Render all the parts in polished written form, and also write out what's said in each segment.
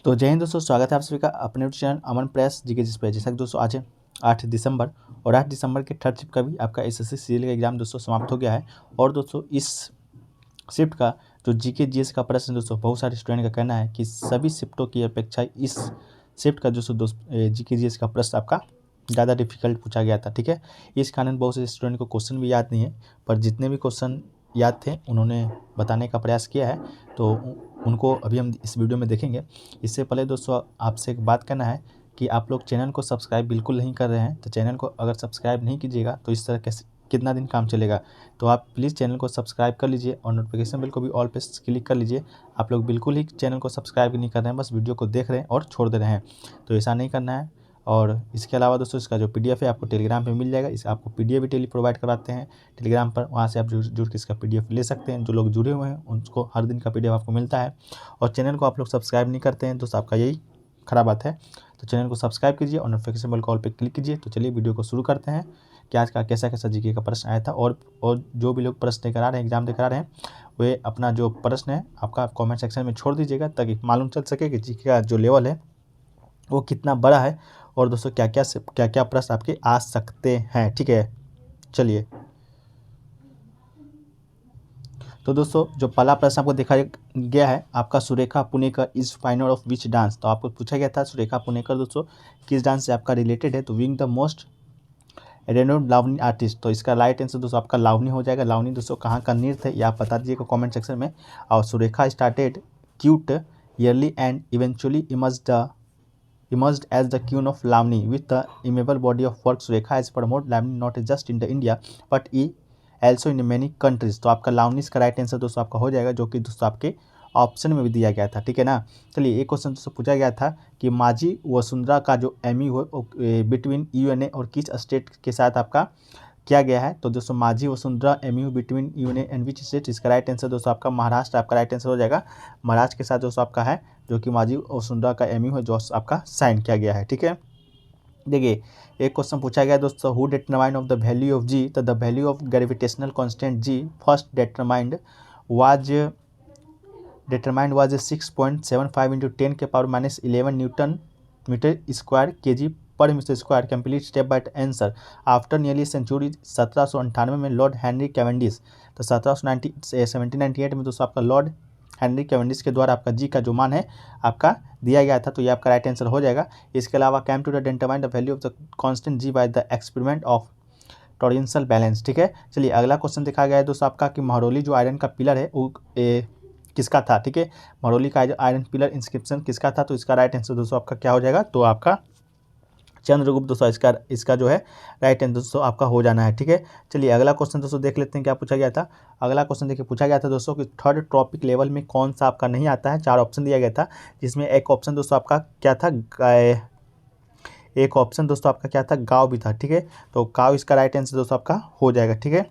तो जय हिंद दोस्तों, स्वागत है आप सभी का अपने यूट्यूब चैनल अमन प्रेस जीके जिस पे। जैसा कि दोस्तों आज है 8 दिसंबर और 8 दिसंबर के थर्ड शिफ्ट का भी आपका एसएससी सीजीएल का एग्जाम दोस्तों समाप्त हो गया है। और दोस्तों इस शिफ्ट का जो जीके जीएस का प्रश्न दोस्तों बहुत सारे स्टूडेंट का कहना है कि सभी शिफ्टों की अपेक्षा इस शिफ्ट का दोस्तों जीके जीएस का प्रश्न आपका ज़्यादा डिफिकल्ट पूछा गया था। ठीक है, इस कारण बहुत से स्टूडेंट को क्वेश्चन भी याद नहीं है, पर जितने भी क्वेश्चन याद थे उन्होंने बताने का प्रयास किया है, तो उनको अभी हम इस वीडियो में देखेंगे। इससे पहले दोस्तों आपसे एक बात करना है कि आप लोग चैनल को सब्सक्राइब बिल्कुल नहीं कर रहे हैं, तो चैनल को अगर सब्सक्राइब नहीं कीजिएगा तो इस तरह कैसे कितना दिन काम चलेगा। तो आप प्लीज़ चैनल को सब्सक्राइब कर लीजिए और नोटिफिकेशन बेल को भी ऑल पे क्लिक कर लीजिए। आप लोग बिल्कुल ही चैनल को सब्सक्राइब नहीं कर रहे हैं, बस वीडियो को देख रहे हैं और छोड़ दे रहे हैं, तो ऐसा नहीं करना है। और इसके अलावा दोस्तों इसका जो पीडीएफ है आपको टेलीग्राम पे मिल जाएगा। इस आपको पीडीएफ भी डेली प्रोवाइड करवाते हैं टेलीग्राम पर, वहाँ से आप जुड़ के इसका पीडीएफ ले सकते हैं। जो लोग जुड़े हुए हैं उनको हर दिन का पीडीएफ आपको मिलता है। और चैनल को आप लोग सब्सक्राइब नहीं करते हैं दोस्तों, आपका यही खराब बात है। तो चैनल को सब्सक्राइब कीजिए और नोटिफिकेशन बेल कॉल पर क्लिक कीजिए। तो चलिए वीडियो को शुरू करते हैं कि आज का कैसा जीके का प्रश्न आया था। और जो भी लोग प्रश्न लेकर आ रहे हैं, एग्जाम देकर आ रहे हैं, वे अपना जो प्रश्न है आपका कमेंट सेक्शन में छोड़ दीजिएगा, ताकि मालूम चल सके कि जीके का जो लेवल है वो कितना बड़ा है और दोस्तों क्या क्या प्रश्न आपके आ सकते हैं। ठीक है, चलिए। तो दोस्तों जो पहला प्रश्न आपको देखा गया है आपका, Surekha Punekar is final of which dance. तो आपको पूछा गया था सुरेखा पुणेकर दोस्तों किस डांस से आपका रिलेटेड है, तो wing the most renowned Lavani artist. तो इसका राइट आंसर दोस्तों आपका लावनी हो जाएगा। लावनी दोस्तों कहाँ का नृत्य है ये आप बता दीजिएगा कमेंट सेक्शन में। और Surekha started cute yearly and eventually emerged as the queen of Lavani with the immovable body of work. Surekha has promoted Lavani not just in the India but also in many countries। तो आपका लावनी इसका right answer दोस्तों आपका हो जाएगा, जो कि दोस्तों आपके ऑप्शन में भी दिया गया था। ठीक है ना। चलिए, एक क्वेश्चन दोस्तों पूछा गया था कि माझी वसुंधरा का जो एमयू है बिटवीन यूएनए और किस स्टेट के साथ आपका किया गया है। तो दोस्तों माझी Vasundhara MU between UNA and which state, इसका राइट आंसर दोस्तों आपका महाराष्ट्र आपका राइट आंसर हो जाएगा। महाराष्ट्र के साथ दोस्तों आपका है जो कि माझी वसुंधरा का एमयू है जो आपका साइन किया गया है। ठीक है, देखिए एक क्वेश्चन पूछा गया दोस्तों, who determined of the value of G. तो the value of gravitational constant G first determined was 6.75 into 10 के power -11 newton metre square KG per metre square. Complete step by answer after nearly century. 1798 में Lord Henry Cavendish. तो 1798 में दोस्तों आपका Lord Henry Cavendish के द्वारा आपका जी का जो मान है आपका दिया गया था, तो ये आपका राइट आंसर हो जाएगा। इसके अलावा came to determine the value of the constant G by the experiment of torsional balance. ठीक है, चलिए अगला क्वेश्चन देखा गया है दोस्तों आपका कि महरौली जो आयरन का पिलर है वो किसका था। ठीक है, महरौली का आयरन पिलर इंस्क्रिप्शन किसका था। तो इसका राइट आंसर दोस्तों आपका क्या हो जाएगा, तो आपका चंद्रगुप्त दोस्तों इसका जो है राइट आंसर दोस्तों आपका हो जाना है। ठीक है, चलिए अगला क्वेश्चन दोस्तों देख लेते हैं क्या पूछा गया था। अगला क्वेश्चन देखिए पूछा गया था दोस्तों कि थर्ड ट्रॉपिक लेवल में कौन सा आपका नहीं आता है। 4 ऑप्शन दिया गया था, जिसमें एक ऑप्शन दोस्तों आपका क्या था, एक ऑप्शन दोस्तों आपका क्या था, गाँव भी था। ठीक है, तो गाँव इसका राइट आंसर दोस्तों आपका हो जाएगा। ठीक है,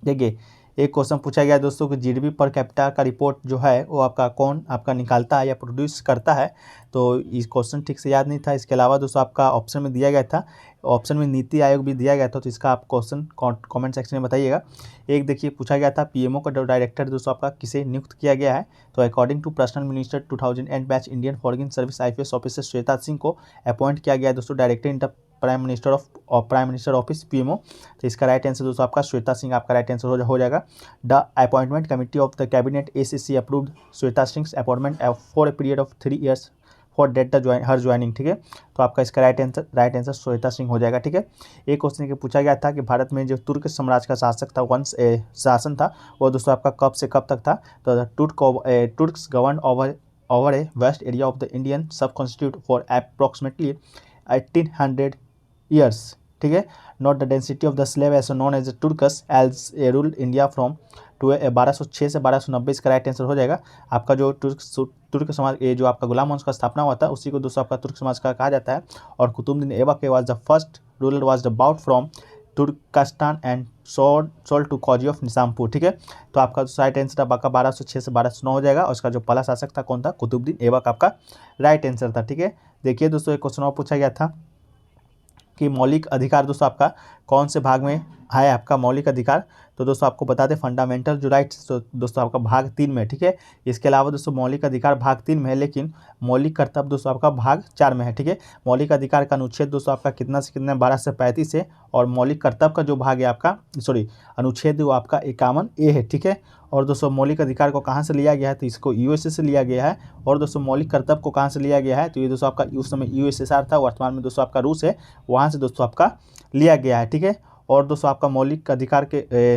देखिए एक क्वेश्चन पूछा गया दोस्तों कि जीडीपी पर कैपिटा का रिपोर्ट जो है वो आपका कौन आपका निकालता है या प्रोड्यूस करता है। तो इस क्वेश्चन ठीक से याद नहीं था। इसके अलावा दोस्तों आपका ऑप्शन में दिया गया था, ऑप्शन में नीति आयोग भी दिया गया था, तो इसका आप क्वेश्चन कमेंट सेक्शन में बताइएगा। एक देखिए पूछा गया था पीएमओ का डायरेक्टर दोस्तों आपका किसे नियुक्त किया गया है। तो according to personnel minister 2008 batch Indian foreign service IPS officer Shweta Singh को अपॉइंट किया गया दोस्तों director in the prime minister office PMO. तो इसका राइट आंसर दोस्तों आपका श्वेता सिंह आपका राइट आंसर हो जाएगा। The appointment committee of the cabinet ACC approved Shweta Singh appointment for a period of 3 years for date her joining. ठीक है, तो आपका इसका राइट आंसर श्वेता सिंह हो जाएगा। ठीक है, एक क्वेश्चन पूछा गया था कि भारत में जो तुर्क साम्राज्य का शासक था वंश शासन था वो दोस्तों आपका कब से कब तक था। तो Turks govern over a vast area of the Indian sub constitute for approximately 1800 years। ठीक है, not the density of the slave as known as Turks as a rule India from 1206 से 1290। इसका राइट आंसर हो जाएगा। आपका जो तुर्क समाज ये जो आपका गुलाम वंश का स्थापना हुआ था उसी को दोस्तों आपका तुर्क समाज का कहा जाता है। और Qutubuddin Aibak was the first ruler was the bought from Turkestan and sold to Qazi of Nizampur. ठीक है, तो आपका राइट आंसर आपका 1206 से 1209 हो जाएगा। और उसका जो पहला शासक था कौन था, कुतुबुद्दीन ऐबक आपका राइट आंसर था। ठीक है, देखिए दोस्तों एक क्वेश्चन और पूछा गया था कि मौलिक अधिकार दोस्तों आपका कौन से भाग में है आपका मौलिक अधिकार। तो दोस्तों आपको बता दें फंडामेंटल जो राइट्स तो दोस्तों आपका भाग 3 में है, ठीक है। इसके अलावा दोस्तों मौलिक अधिकार भाग 3 में है, लेकिन मौलिक कर्तव्य दोस्तों आपका भाग 4 में है, ठीक है। मौलिक अधिकार का अनुच्छेद दोस्तों आपका कितना से कितना 12 से 35 है, और मौलिक कर्तव्य का जो भाग है आपका अनुच्छेद वो आपका 51A है, ठीक है। और दोस्तों मौलिक अधिकार को कहाँ से लिया गया है, तो इसको यूएसए से लिया गया है। और दोस्तों मौलिक कर्तव्य को कहाँ से लिया गया है, तो ये दोस्तों आपका उस समय यूएसएसआर था, वर्तमान में दोस्तों आपका रूस है, वहाँ से दोस्तों आपका लिया गया है, ठीक है। और दोस्तों आपका मौलिक अधिकार के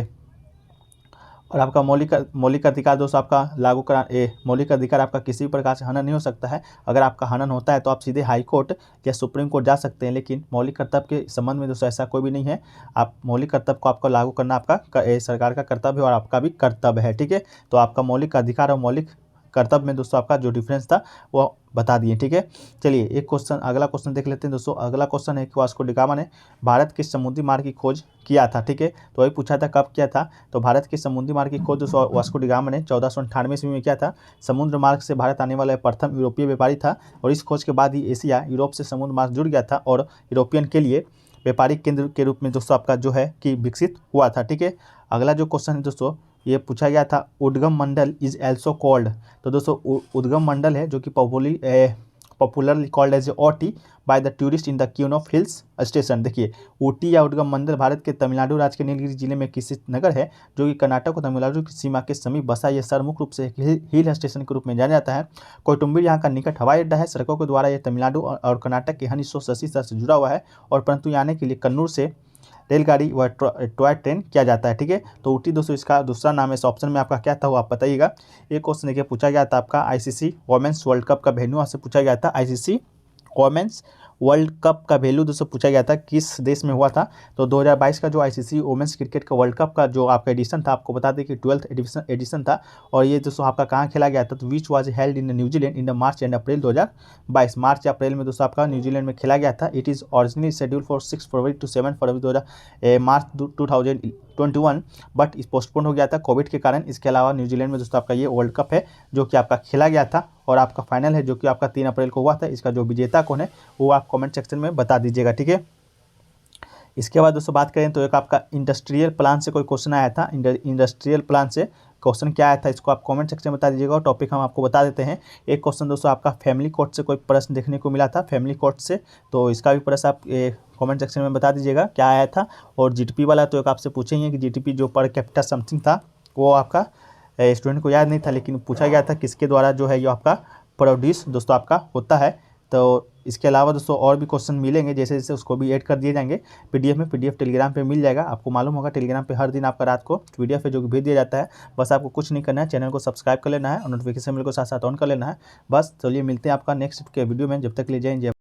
और आपका मौलिक अधिकार दोस्तों आपका लागू करा मौलिक अधिकार आपका किसी भी प्रकार से हनन नहीं हो सकता है। अगर आपका हनन होता है तो आप सीधे हाई कोर्ट या सुप्रीम कोर्ट जा सकते हैं, लेकिन मौलिक कर्तव्य के संबंध में दोस्तों ऐसा कोई भी नहीं है। आप मौलिक कर्तव्य को आपको लागू करना आपका सरकार का कर्तव्य है और आपका भी कर्तव्य है, ठीक है। तो आपका मौलिक अधिकार और मौलिक कर्तव्य में दोस्तों आपका जो डिफरेंस था वो बता दिए, ठीक है। चलिए एक क्वेश्चन, अगला क्वेश्चन देख लेते हैं दोस्तों। अगला क्वेश्चन है कि वास्को डी गामा ने भारत के समुद्री मार्ग की खोज किया था, ठीक है। तो वही पूछा था कब किया था, तो भारत के समुद्री मार्ग की खोज दोस्तों वास्को डी गामा ने 1498 ईस्वी में किया था। समुद्र मार्ग से भारत आने वाला प्रथम यूरोपीय व्यापारी था, और इस खोज के बाद ही एशिया यूरोप से समुद्र मार्ग जुड़ गया था और यूरोपियन के लिए व्यापारिक केंद्र के रूप में दोस्तों आपका जो है कि विकसित हुआ था, ठीक है। अगला जो क्वेश्चन है दोस्तों ये पूछा गया था, उद्गम मंडल इज एल्सो कॉल्ड। तो दोस्तों उद्गम मंडल है जो कि popularly called as Ooty by the tourist in the queen of hills station. देखिए ऊटी या उद्गम मंडल भारत के तमिलनाडु राज्य के नीलगिरी जिले में स्थित नगर है, जो कि कर्नाटक और तमिलनाडु की सीमा के समीप बसा। यह शहर मुख्य रूप से एक हिल स्टेशन के रूप में जाना जाता है। कोयटुम्बी यहाँ का निकट हवाई अड्डा है। सड़कों के द्वारा यह तमिलनाडु और कर्नाटक के अन्य हिस्सों से शहर से जुड़ा हुआ है, और परंतु यहाँ आने के लिए कन्नूर से रेलगाड़ी व टॉय ट्रेन किया जाता है, ठीक है। तो ऊटी दोस्तों इसका दूसरा नाम है। इस ऑप्शन में आपका क्या था वो आप बताइएगा। एक क्वेश्चन देखिए पूछा गया था आपका आईसीसी वोमेंस वर्ल्ड कप का वेन्यू आपसे पूछा गया था। आईसीसी वोमेंस वर्ल्ड कप का वेन्यू दोस्तों पूछा गया था किस देश में हुआ था। तो 2022 का जो आईसीसी वोमेंस क्रिकेट का वर्ल्ड कप का जो आपका एडिशन था, आपको बता दें कि 12th एडिशन था, और ये दोस्तों आपका कहाँ खेला गया था, तो which was held in New Zealand in the March and April 2022। मार्च या अप्रैल में दोस्तों आपका न्यूजीलैंड में खेला गया था। It is originally schedule for 6 February to 7 February March 2021, but इस पोस्टपोन हो गया था कोविड के कारण। इसके अलावा न्यूजीलैंड में दोस्तों आपका ये वर्ल्ड कप है जो कि आपका खेला गया था, और आपका फाइनल है जो कि आपका 3 अप्रैल को हुआ था। इसका जो विजेता कौन है वो आप कमेंट सेक्शन में बता दीजिएगा, ठीक है। इसके बाद दोस्तों बात करें तो एक आपका इंडस्ट्रियल प्लान से कोई क्वेश्चन आया था। इंडस्ट्रियल प्लान से क्वेश्चन क्या आया था इसको आप कमेंट सेक्शन में बता दीजिएगा, और टॉपिक हम आपको बता देते हैं। एक क्वेश्चन दोस्तों आपका फैमिली कोर्ट से कोई प्रश्न देखने को मिला था, फैमिली कोर्ट से, तो इसका भी प्रश्न आप कमेंट सेक्शन में बता दीजिएगा क्या आया था। और जीटीपी वाला तो एक आपसे पूछेंगे कि जीटीपी जो पर कैपिटा समथिंग था वो आपका स्टूडेंट को याद नहीं था, लेकिन पूछा गया था किसके द्वारा जो है ये आपका प्रोड्यूस दोस्तों आपका होता है। तो इसके अलावा दोस्तों और भी क्वेश्चन मिलेंगे, जैसे जैसे उसको भी ऐड कर दिए जाएंगे पीडीएफ में। पीडीएफ टेलीग्राम पे मिल जाएगा, आपको मालूम होगा टेलीग्राम पे हर दिन आपका रात को पीडीएफ है जो कि भेज दिया जाता है। बस आपको कुछ नहीं करना है, चैनल को सब्सक्राइब कर लेना है और नोटिफिकेशन बिल को साथ साथ ऑन कर लेना है। बस चलिए मिलते हैं आपका नेक्स्ट के वीडियो में, जब तक ले जाएं जय।